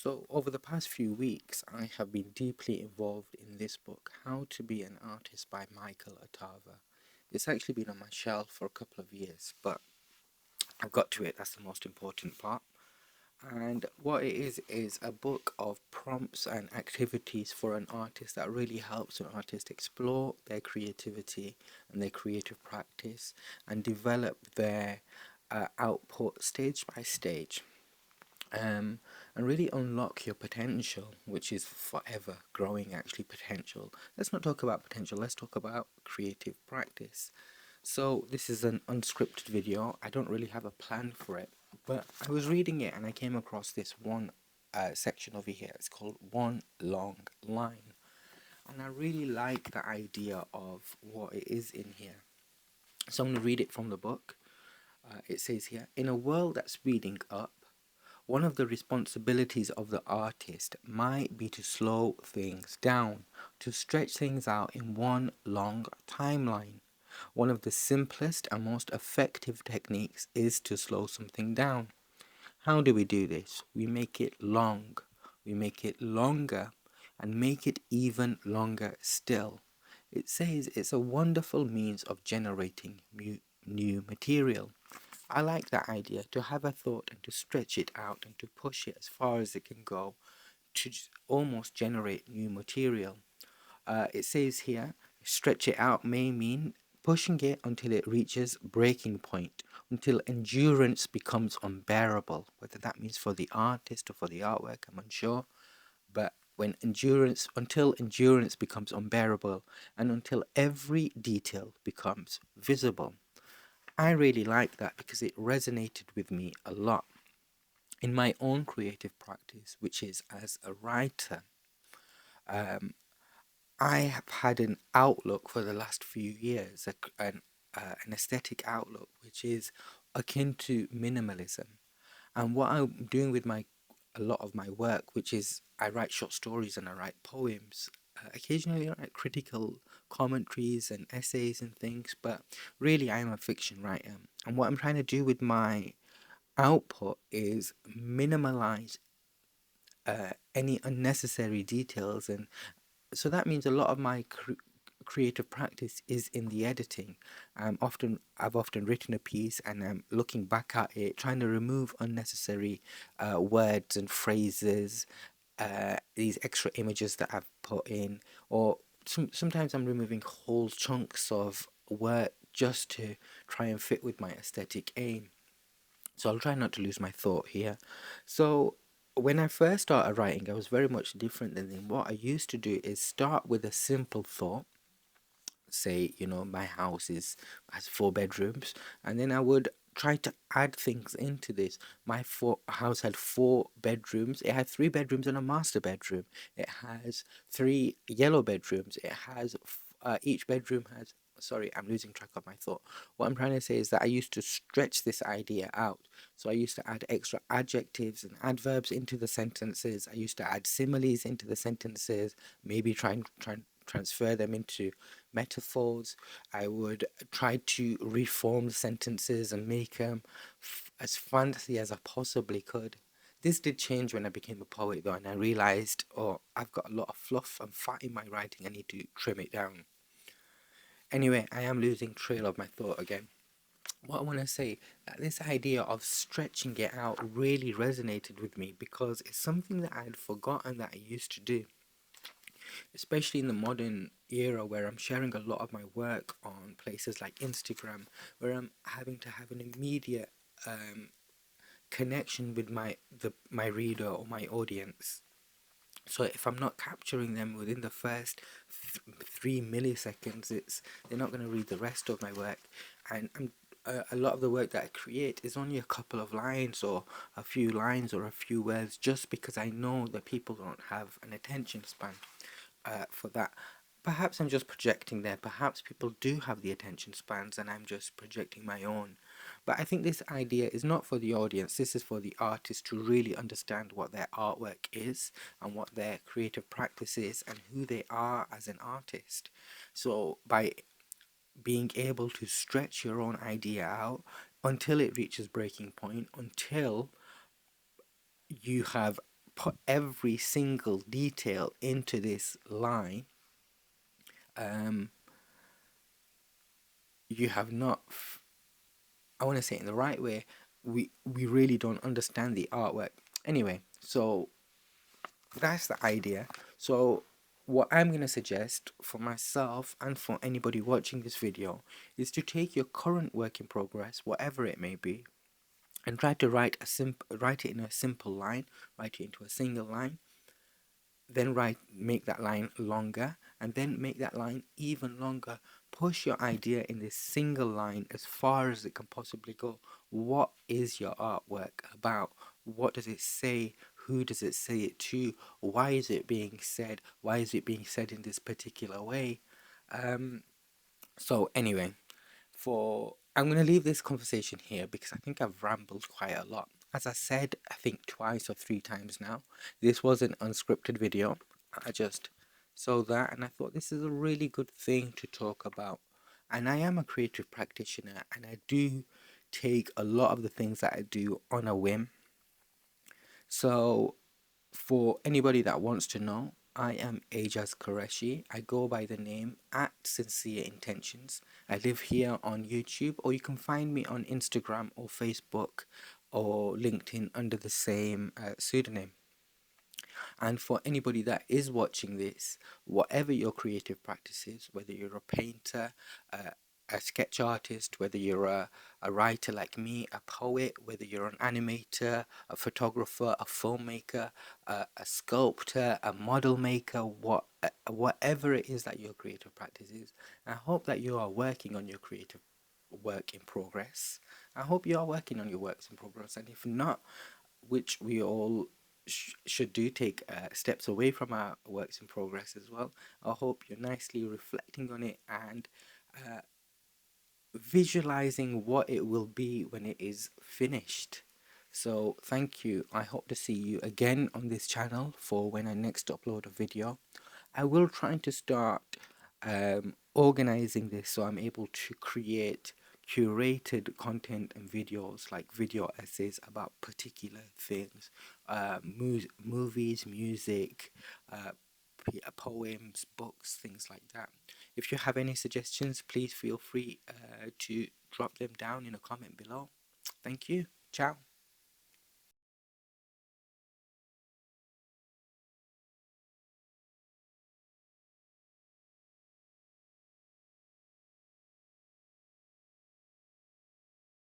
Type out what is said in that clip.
So, over the past few weeks, I have been deeply involved in this book, How to Be an Artist by Michael Otava. It's actually been on my shelf for a couple of years, but I've got to it. That's the most important part. And what it is a book of prompts and activities for an artist that really helps an artist explore their creativity and their creative practice and develop their output stage by stage, and really unlock your potential, which is forever growing actually potential. Let's not talk about potential, let's talk about creative practice. So, this is an unscripted video. I don't really have a plan for it, but I was reading it and I came across this one section over here. It's called One Long Line. And I really like the idea of what it is in here. So, I'm going to read it from the book. It says here, in a world that's speeding up, one of the responsibilities of the artist might be to slow things down, to stretch things out in one long timeline. One of the simplest and most effective techniques is to slow something down. How do we do this? We make it long, we make it longer, and make it even longer still. It says it's a wonderful means of generating new material. I like that idea, to have a thought and to stretch it out and to push it as far as it can go to almost generate new material. It says here, stretch it out may mean pushing it until it reaches breaking point, until endurance becomes unbearable. Whether that means for the artist or for the artwork, I'm unsure. But until endurance becomes unbearable, and until every detail becomes visible. I really like that because it resonated with me a lot in my own creative practice, which is as a writer. Um, I have had an outlook for the last few years, an aesthetic outlook, which is akin to minimalism. And what I'm doing with my a lot of my work, which is I write short stories and I write poems. Occasionally, I write critical commentaries and essays and things, but really, I am a fiction writer. And what I'm trying to do with my output is minimalize any unnecessary details, and so that means a lot of my creative practice is in the editing. I've often written a piece and I'm looking back at it, trying to remove unnecessary words and phrases, these extra images that I've put in, or sometimes I'm removing whole chunks of work just to try and fit with my aesthetic aim. So I'll try not to lose my thought here. So when I first started writing, I was very much different than what I used to do is start with a simple thought. Say, my house has 4 bedrooms, and then I would try to add things into this. My house had 4 bedrooms. It had 3 bedrooms and a master bedroom. It has 3 yellow bedrooms. Each bedroom has. Sorry, I'm losing track of my thought. What I'm trying to say is that I used to stretch this idea out. So I used to add extra adjectives and adverbs into the sentences. I used to add similes into the sentences, maybe try and transfer them into metaphors. I would try to reform sentences and make them as fancy as I possibly could. This did change when I became a poet, though, and I realized, oh, I've got a lot of fluff and fat in my writing. I need to trim it down. Anyway, I am losing trail of my thought again. What I want to say, that this idea of stretching it out really resonated with me because it's something that I had forgotten that I used to do, especially in the modern era where I'm sharing a lot of my work on places like Instagram, where I'm having to have an immediate connection with my reader or my audience. So if I'm not capturing them within the first 3 milliseconds, they're not going to read the rest of my work. And a lot of the work that I create is only a couple of lines or a few lines or a few words, just because I know that people don't have an attention span for that. Perhaps I'm just projecting there. Perhaps people do have the attention spans and I'm just projecting my own. But I think this idea is not for the audience. This is for the artist to really understand what their artwork is and what their creative practice is and who they are as an artist. So by being able to stretch your own idea out until it reaches breaking point, until you have put every single detail into this line, you have not, I want to say it in the right way, we really don't understand the artwork. Anyway, so that's the idea. So what I'm going to suggest for myself and for anybody watching this video is to take your current work in progress, whatever it may be, and try to write it in a simple line, write it into a single line, then make that line longer, and then make that line even longer. Push your idea in this single line as far as it can possibly go. What is your artwork about? What does it say? Who does it say it to? Why is it being said? Why is it being said in this particular way? So anyway, for I'm going to leave this conversation here because I think I've rambled quite a lot. As I said, I think twice or three times now, this was an unscripted video. I just saw that and I thought this is a really good thing to talk about. And I am a creative practitioner and I do take a lot of the things that I do on a whim. So for anybody that wants to know, I am Ajaz Qureshi. I go by the name at Sincere Intentions. I live here on YouTube, or you can find me on Instagram or Facebook or LinkedIn under the same pseudonym. And for anybody that is watching this, whatever your creative practice is, whether you're a painter, a sketch artist, whether you're a writer like me, a poet, whether you're an animator, a photographer, a filmmaker, a sculptor, a model maker, whatever it is that your creative practice is, I hope that you are working on your creative work in progress. I hope you are working on your works in progress, and if not, which we all should do, take steps away from our works in progress as well. I hope you're nicely reflecting on it and visualizing what it will be when it is finished. So thank you. I hope to see you again on this channel for when I next upload a video. I will try to start organizing this so I'm able to create curated content and videos, like video essays about particular things, movies, music, poems, books, things like that. If you have any suggestions, please feel free to drop them down in a comment below. Thank you. Ciao.